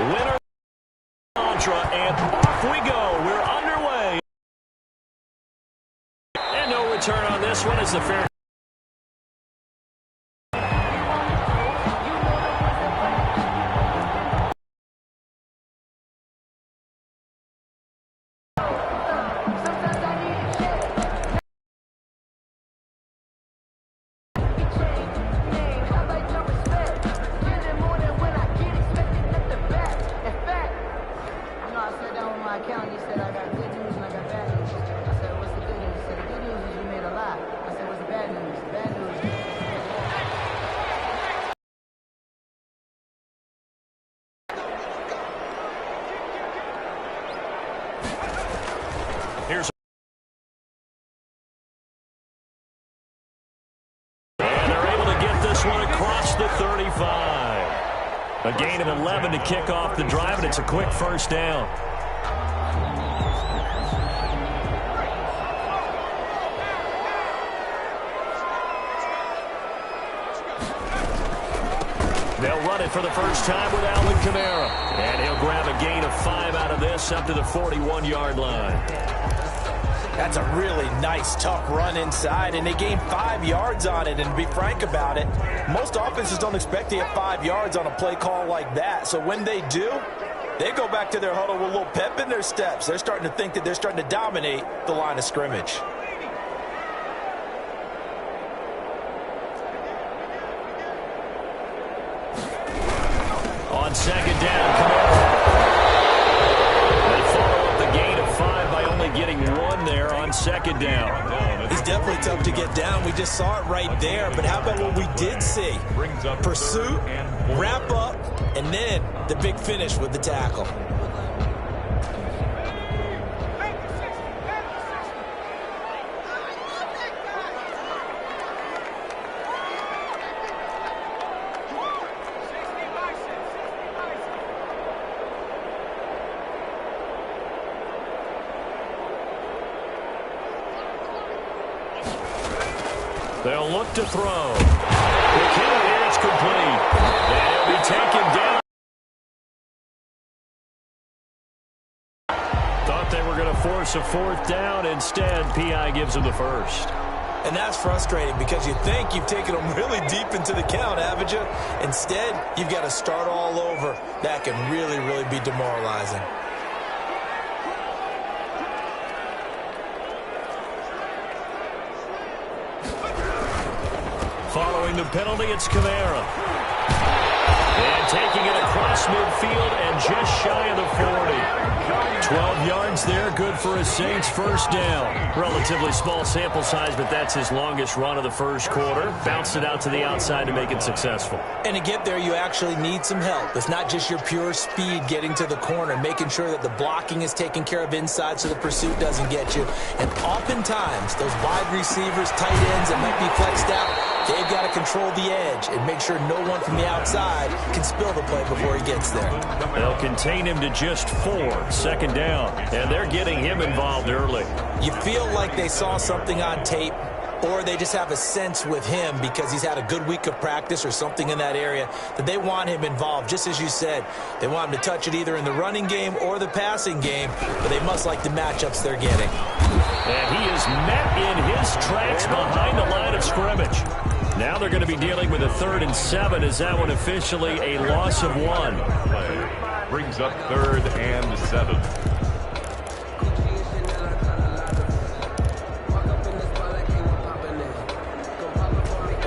Winner mantra, and off we go. We're underway. And no return on this one as the fair. Here's and they're able to get this one across the 35. A gain of 11 to kick off the drive, and it's a quick first down. They'll run it for the first time with Alvin Kamara. And he'll grab a gain of 5 out of this up to the 41-yard line. That's a really nice, tough run inside, and they gained 5 yards on it. And to be frank about it, most offenses don't expect to get 5 yards on a play call like that. So when they do, they go back to their huddle with a little pep in their steps. They're starting to think that they're starting to dominate the line of scrimmage. On second down, Kamara. They follow up the gain of 5 by only getting 1 there on second down. He's definitely tough to get down. We just saw it right there. But how about what we did see? Pursuit, wrap up, and then the big finish with the tackle. They'll look to throw. The kill here is complete. They'll be taken down. Thought they were going to force a 4th down. Instead, P.I. gives them the first. And that's frustrating because you think you've taken them really deep into the count, haven't you? Instead, you've got to start all over. That can really, really be demoralizing. Following the penalty, it's Kamara. And taking it across midfield and just shy of the 40. 12 yards there, good for a Saints first down. Relatively small sample size, but that's his longest run of the first quarter. Bounced it out to the outside to make it successful. And to get there, you actually need some help. It's not just your pure speed getting to the corner, making sure that the blocking is taken care of inside so the pursuit doesn't get you. And oftentimes, those wide receivers, tight ends that might be flexed out, they've got to control the edge and make sure no one from the outside can spill the play before he gets there. They'll contain him to just 4, second down, and they're getting him involved early. You feel like they saw something on tape, or they just have a sense with him because he's had a good week of practice or something in that area that they want him involved. Just as you said, they want him to touch it either in the running game or the passing game, but they must like the matchups they're getting. And he is met in his tracks behind the line of scrimmage. Now they're going to be dealing with a 3rd and 7. Is that one officially a loss of 1? Brings up 3rd and 7.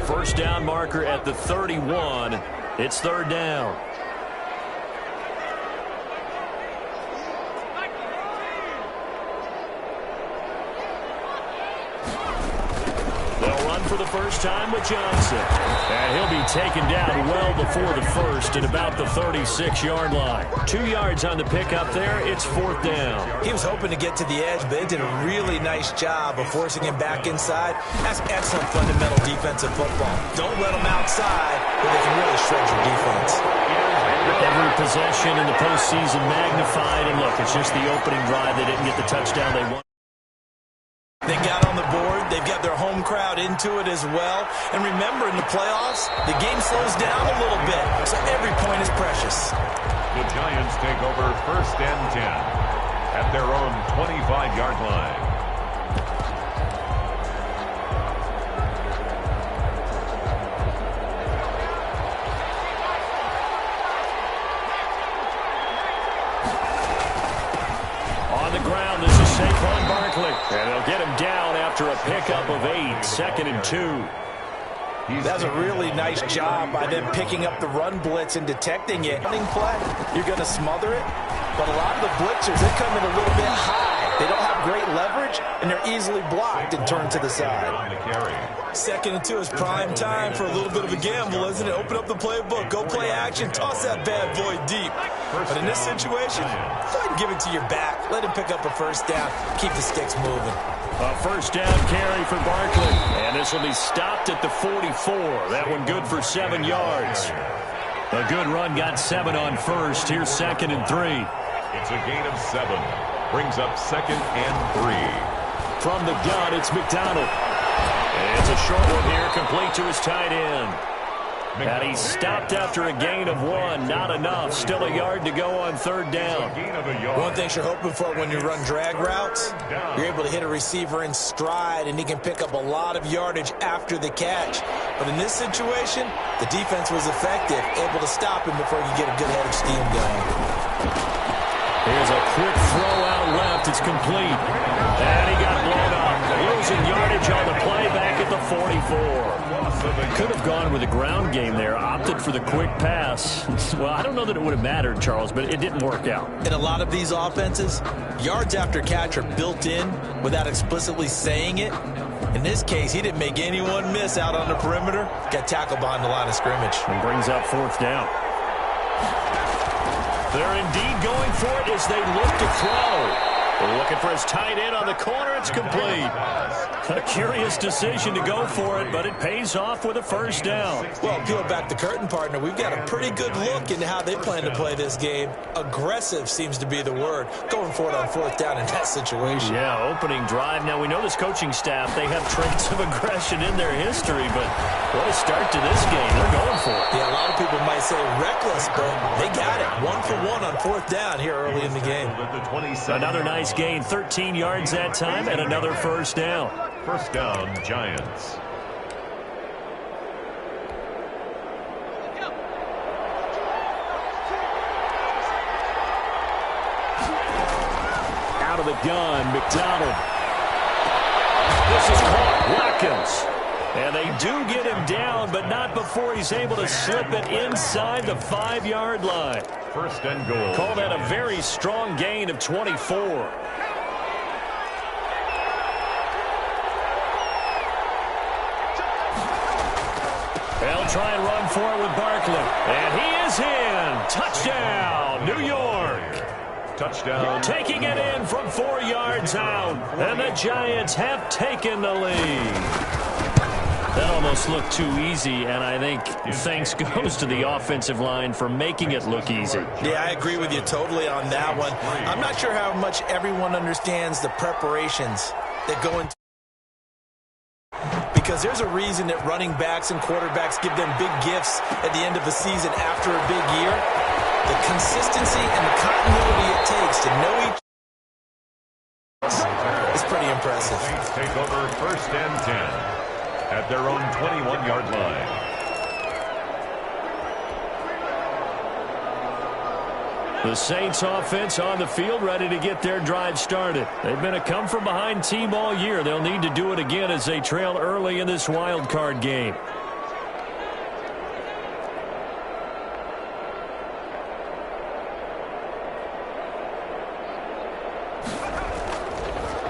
First down marker at the 31. It's 3rd down. For the first time with Johnson. And he'll be taken down well before the first at about the 36-yard line. 2 yards on the pickup there. It's 4th down. He was hoping to get to the edge, but they did a really nice job of forcing him back inside. That's excellent fundamental defensive football. Don't let them outside, but they can really shred your defense. Every possession in the postseason magnified. And look, it's just the opening drive. They didn't get the touchdown they wanted. They got on the board. They've got their home crowd into it as well. And remember, in the playoffs, the game slows down a little bit, so every point is precious. The Giants take over 1st and 10 at their own 25-yard line. On the ground, this is Saquon Barkley. And they'll get him down after a pickup of 8, 2nd and 2. That's a really nice job by them picking up the run blitz and detecting it. Running play, you're going to smother it. But a lot of the blitzers, they come in a little bit high. They don't have great leverage, and they're easily blocked and turned to the side. 2nd and 2 is prime time for a little bit of a gamble, isn't it? Open up the playbook, go play action, toss that bad boy deep. But in this situation, go ahead and give it to your back. Let him pick up a 1st down. Keep the sticks moving. A 1st down carry for Barkley. And this will be stopped at the 44. That one good for 7 yards. A good run got 7 on 1st. Here's 2nd and 3. It's a gain of 7. Brings up 2nd and 3. From the gun, it's McDonald. And it's a short one here, complete to his tight end. And he's stopped after a gain of 1. Not enough. Still a yard to go on 3rd down. One thing you're hoping for when you run drag routes, you're able to hit a receiver in stride, and he can pick up a lot of yardage after the catch. But in this situation, the defense was effective, able to stop him before you get a good head of steam going. Here's a quick throw out left. It's complete. And he got blown up. Losing yardage on the play back at the 44. Could have gone with a ground game there. Opted for the quick pass. Well, I don't know that it would have mattered, Charles, but it didn't work out. In a lot of these offenses, yards after catch are built in without explicitly saying it. In this case, he didn't make anyone miss out on the perimeter. Got tackled behind the line of scrimmage. And brings up 4th down. They're indeed going for it as they look to throw. Looking for his tight end on the corner. It's complete. A curious decision to go for it, but it pays off with a 1st down. Well, peel back the curtain, partner. We've got a pretty good look into how they plan to play this game. Aggressive seems to be the word. Going for it on 4th down in that situation. Yeah, opening drive. Now, we know this coaching staff, they have traits of aggression in their history, but what a start to this game. They're going for it. Yeah, a lot of people might say reckless, but they got it. 1 for 1 on 4th down here early in the game. Another nice gain, 13 yards that time, and another 1st down. 1st down, Giants. Out of the gun, McDonald. This is caught, Watkins. And they do get him down, but not before he's able to slip it inside the 5-yard line. 1st and goal. Call that a very strong gain of 24. They'll try and run for it with Barkley. And he is in. Touchdown, New York. Touchdown. Taking it in from 4 yards out. And the Giants have taken the lead. That almost looked too easy, and I think thanks goes to the offensive line for making it look easy. Yeah, I agree with you totally on that one. I'm not sure how much everyone understands the preparations that go into, because there's a reason that running backs and quarterbacks give them big gifts at the end of the season after a big year. The consistency and the continuity it takes to know each other is pretty impressive. Saints take over 1st and 10 at their own 21-yard line. The Saints offense on the field, ready to get their drive started. They've been a come-from-behind team all year. They'll need to do it again as they trail early in this wild card game.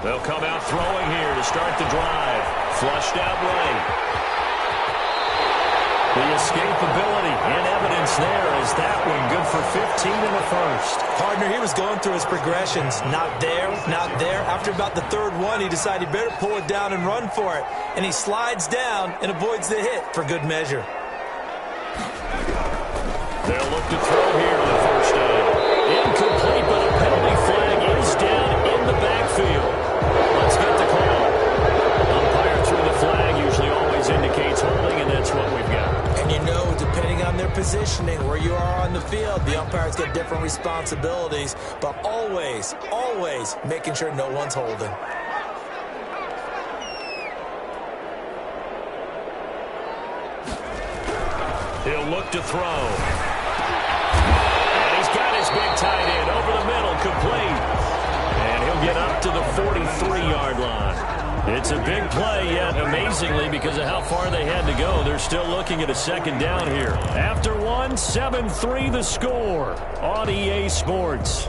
They'll come out throwing here to start the drive. Flushed out right. The escapability and evidence there as that one good for 15 in the 1st. Partner, he was going through his progressions. Not there, not there. After about the 3rd one, he decided he better pull it down and run for it. And he slides down and avoids the hit for good measure. They'll look to throw here to the 1st down. Incomplete, but a penalty flag is down in the backfield. Let's get the call. Umpire through the flag usually always indicates holding, and that's what we've got. And you know, depending on their positioning, where you are on the field, the umpires get different responsibilities, but always, always making sure no one's holding. He'll look to throw. And he's got his big tight end over the middle, complete. And he'll get up to the 43-yard line. It's a big play, yet amazingly, because of how far they had to go, they're still looking at a second down here. After one, 7-3 the score on EA Sports.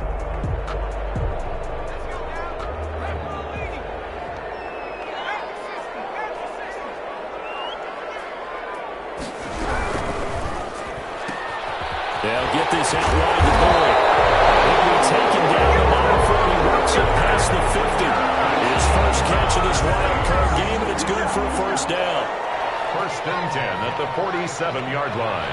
They'll get this out wide to Boyd. He'll be taken down the ball before he works it past the 50. His first catch of this wild card game, and it's good for a first down. First and 10 at the 47-yard line.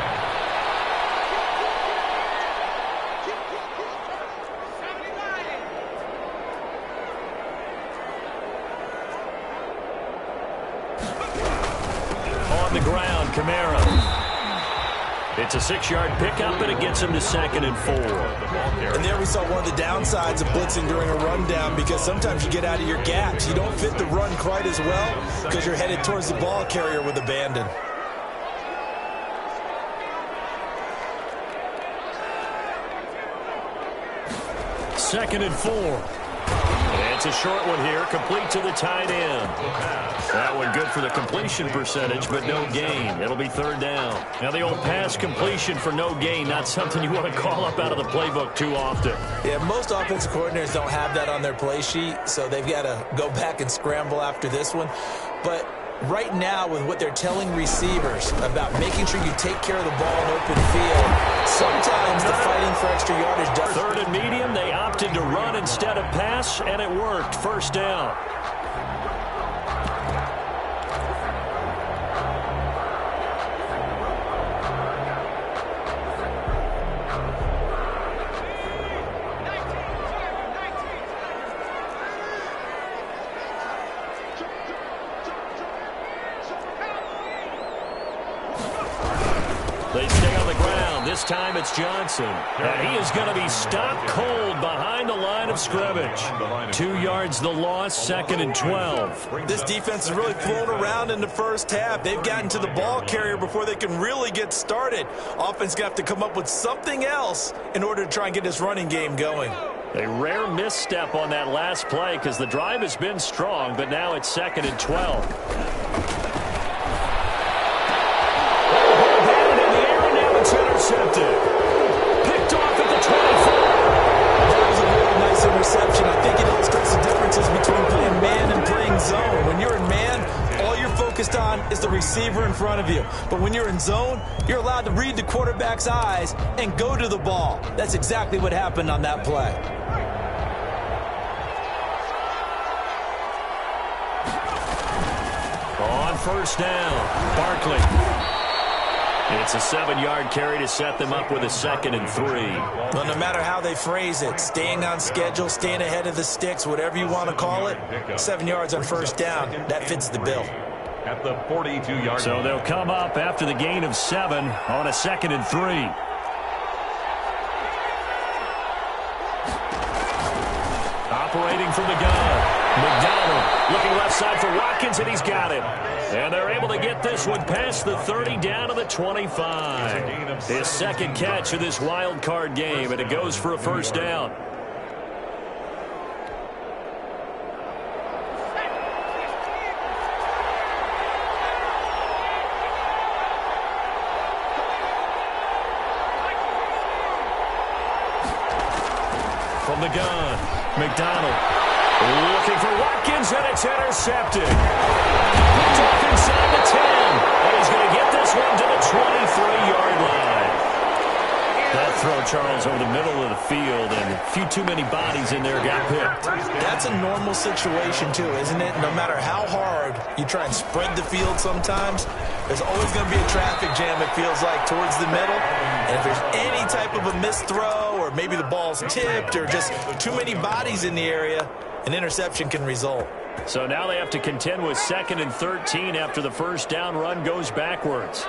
On the ground, Kamara. It's a 6-yard pickup, and it gets him to 2nd and 4. And there we saw one of the downsides of blitzing during a rundown, because sometimes you get out of your gaps. You don't fit the run quite as well because you're headed towards the ball carrier with abandon. Second and 4. It's a short one here, complete to the tight end. That one good for the completion percentage, but no gain. It'll be third down. Now the old pass completion for no gain, not something you want to call up out of the playbook too often. Yeah, most offensive coordinators don't have that on their play sheet, so they've got to go back and scramble after this one. But right now, with what they're telling receivers about making sure you take care of the ball in open field, sometimes the fighting for extra yardage does. Third and medium, they opted to run instead of pass, and it worked. First down. They stay on the ground. This time it's Johnson. And he is going to be stopped cold behind the line of scrimmage. 2 yards the loss, 2nd and 12. This defense is really flown around in the first half. They've gotten to the ball carrier before they can really get started. Offense got to come up with something else in order to try and get this running game going. A rare misstep on that last play because the drive has been strong, but now it's 2nd and 12. Intercepted. Picked off at the 24. That was a really nice interception. I think it illustrates the differences between playing man and playing zone. When you're in man, all you're focused on is the receiver in front of you. But when you're in zone, you're allowed to read the quarterback's eyes and go to the ball. That's exactly what happened on that play. On first down, Barkley. It's a 7-yard carry to set them up with a 2nd and 3. Well, no matter how they phrase it, staying on schedule, staying ahead of the sticks, whatever you want to call it, 7 yards on first down, that fits the bill. At the 42-yard So they'll come up after the gain of 7 on a 2nd and 3. Operating from the gun. McDonald looking left side for Watkins, and he's got it. And they're able to get this one past the 30 down to the 25. His second catch of this wild card game, and it goes for a first down. From the gun, McDonald. Looking for Watkins, and it's intercepted. Picked off inside the 10. And he's going to get this one to the 23-yard line. That throw, Charles, over the middle of the field, and a few too many bodies in there got picked. That's a normal situation, too, isn't it? No matter how hard you try and spread the field sometimes, there's always going to be a traffic jam, it feels like, towards the middle. And if there's any type of a missed throw, or maybe the ball's tipped, or just too many bodies in the area, an interception can result. So now they have to contend with 2nd and 13 after the first down run goes backwards.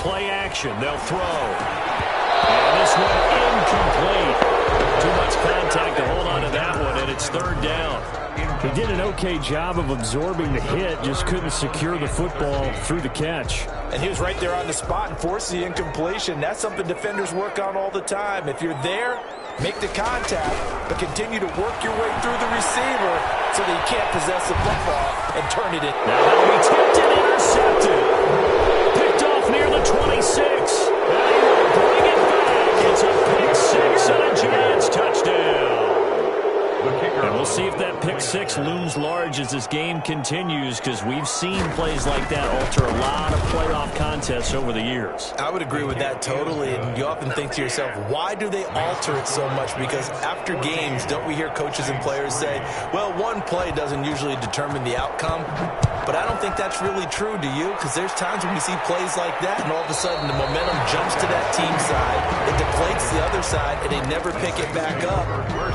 play action. They'll throw. And this one incomplete. Too much contact to hold on to that one, and it's third down. He did an okay job of absorbing the hit, just couldn't secure the football through the catch. And he was right there on the spot and forced the incompletion. That's something defenders work on all the time. If you're there, make the contact, but continue to work your way through the receiver so that you can't possess the football and turn it in. Now that'll be tipped and intercepted. Picked off near the 26. And he will bring it back. It's a pick six and a Giants touchdown. And we'll see if that pick six looms large as this game continues, because we've seen plays like that alter a lot of playoff contests over the years. I would agree with that totally, and you often think to yourself, why do they alter it so much? Because after games, don't we hear coaches and players say, well, one play doesn't usually determine the outcome? But I don't think that's really true, do you? Because there's times when we see plays like that, and all of a sudden the momentum jumps to that team side, it deflates the other side, and they never pick it back up,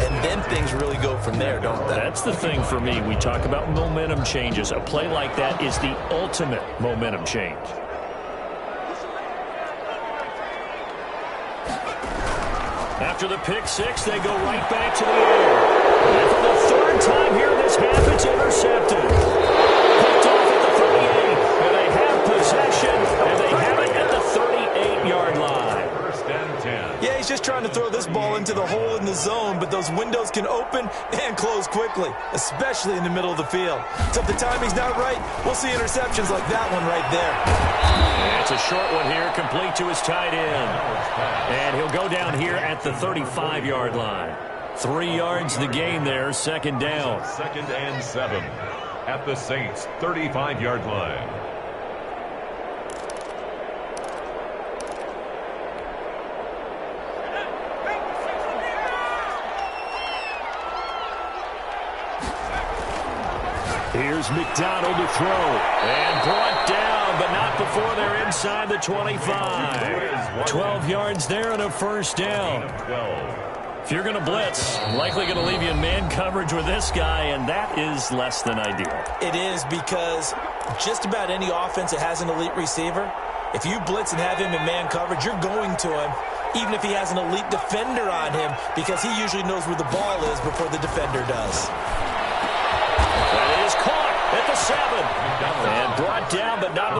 and then things really go from there, don't they? That's the thing for me. We talk about momentum changes. A play like that is the ultimate momentum change. After the pick six, they go right back to the air. And for the third time here in this half, it's intercepted. Picked off at the 38, and they have possession, and they have it at the 38-yard line. First and 10. Yeah, he's just trying to throw this ball into the hole in the zone, but those windows can open and close quickly, especially in the middle of the field. So if the timing's not right, we'll see interceptions like that one right there. And it's a short one here, complete to his tight end. And he'll go down here at the 35-yard line. 3 yards the gain there, second down. Second and 7 at the Saints' 35-yard line. Here's McDonald to throw. And brought down, but not before they're inside the 25. 12 yards there and a first down. If you're going to blitz, likely going to leave you in man coverage with this guy, and that is less than ideal. It is, because just about any offense that has an elite receiver, if you blitz and have him in man coverage, you're going to him, even if he has an elite defender on him, because he usually knows where the ball is before the defender does. That is caught at the 7. And brought down, but not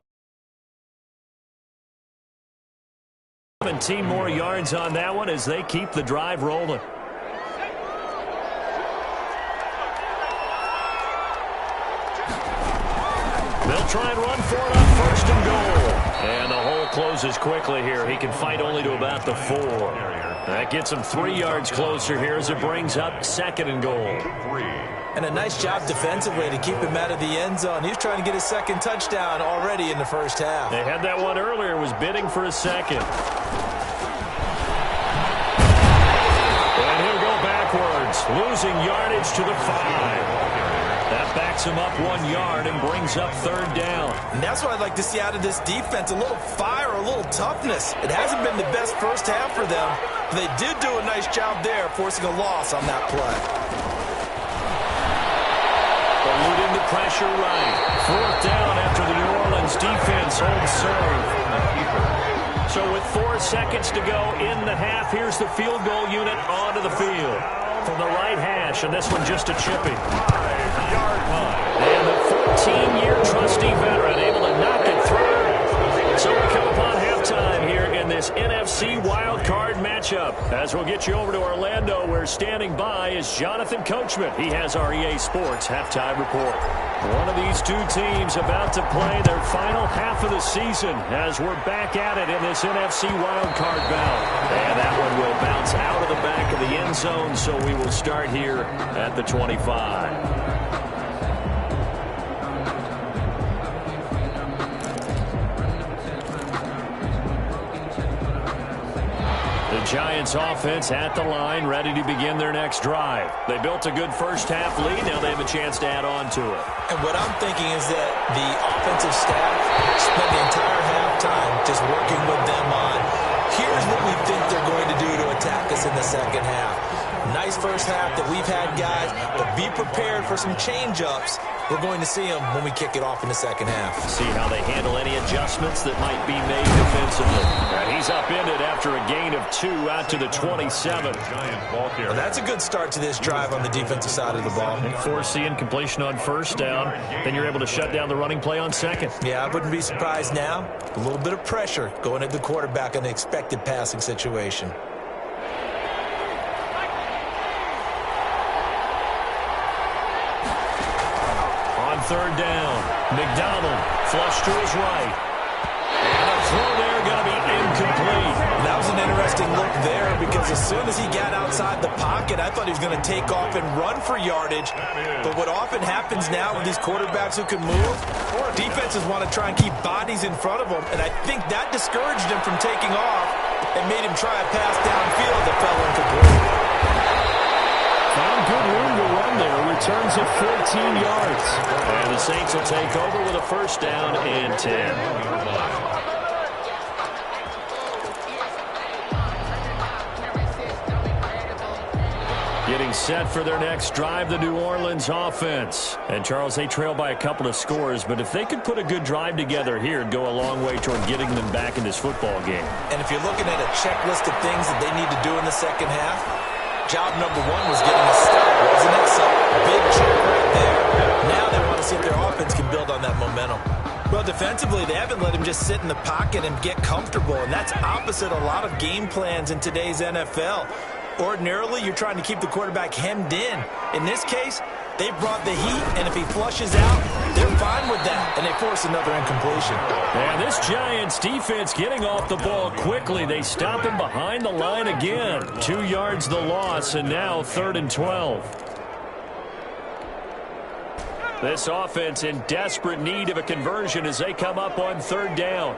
17 more yards on that one as they keep the drive rolling. They'll try and run for it on first and goal. And the hole closes quickly here. He can fight only to about the 4. That gets him 3 yards closer here as it brings up second and goal. And a nice job defensively to keep him out of the end zone. He was trying to get his second touchdown already in the first half. They had that one earlier, was bidding for a second. And he'll go backwards, losing yardage to the 5. That backs him up 1 yard and brings up third down. And that's what I'd like to see out of this defense, a little fire, a little toughness. It hasn't been the best first half for them, but they did do a nice job there, forcing a loss on that play. Eluding the pressure right. Fourth down after the New Orleans defense holds serve. So with 4 seconds to go in the half, here's the field goal unit onto the field. From the right hash, and this one just a chipping. 5-yard line. And the 14-year trusty veteran able to knock it through. So we come upon halftime here in this NFC Wildcard matchup. As we'll get you over to Orlando, where standing by is Jonathan Coachman. He has our EA Sports halftime report. One of these two teams about to play their final half of the season as we're back at it in this NFC Wildcard bout. And that one will bounce out of the back of the end zone, so we will start here at the 25. The Giants offense at the line, ready to begin their next drive. They built a good first half lead. Now they have a chance to add on to it. And what I'm thinking is that the offensive staff spent the entire halftime just working with them on, here's what we think they're going to do to attack us in the second half. Nice first half that we've had, guys, but be prepared for some change-ups We're going to see them when we kick it off in the second half. See how they handle any adjustments that might be made defensively. And he's upended after a gain of 2 out to the 27. Well, that's a good start to this drive on the defensive side of the ball. And foreseeing completion on first down, then you're able to shut down the running play on second. Yeah, I wouldn't be surprised now. A little bit of pressure going at the quarterback in an expected passing situation. Third down. McDonald flush to his right. And the throw there going to be incomplete. That was an interesting look there because as soon as he got outside the pocket, I thought he was going to take off and run for yardage. But what often happens now with these quarterbacks who can move, defenses want to try and keep bodies in front of them. And I think that discouraged him from taking off and made him try a pass downfield that fell incomplete. Found good room to run there. Returns of 14 yards. And the Saints will take over with a first down and 10. Getting set for their next drive, the New Orleans offense. And, Charles, they trail by a couple of scores, but if they could put a good drive together here, it'd go a long way toward getting them back in this football game. And if you're looking at a checklist of things that they need to do in the second half, job number 1 was getting a stop, wasn't it? So, big check right there. Now they want to see if their offense can build on that momentum. Well, defensively, they haven't let him just sit in the pocket and get comfortable, and that's opposite a lot of game plans in today's NFL. Ordinarily, you're trying to keep the quarterback hemmed in. In this case, they brought the heat, and if he flushes out, they're fine with that, and they force another incompletion. And this Giants defense getting off the ball quickly. They stop him behind the line again. 2 yards the loss, and now 3rd and 12. This offense in desperate need of a conversion as they come up on 3rd down.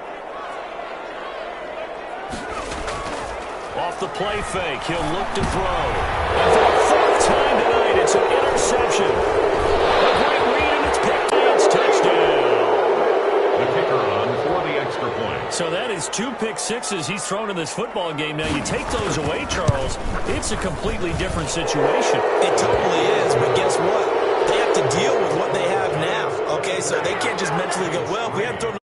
Off the play fake, he'll look to throw. And for the 4th time tonight, it's an interception. A great read, and it's picked up. It's touchdown. The kicker on for the extra point. So that is 2 pick sixes he's thrown in this football game. Now, you take those away, Charles, it's a completely different situation. It totally is, but guess what? They have to deal with what they have now. Okay, so they can't just mentally go, well, if we hadn't thrown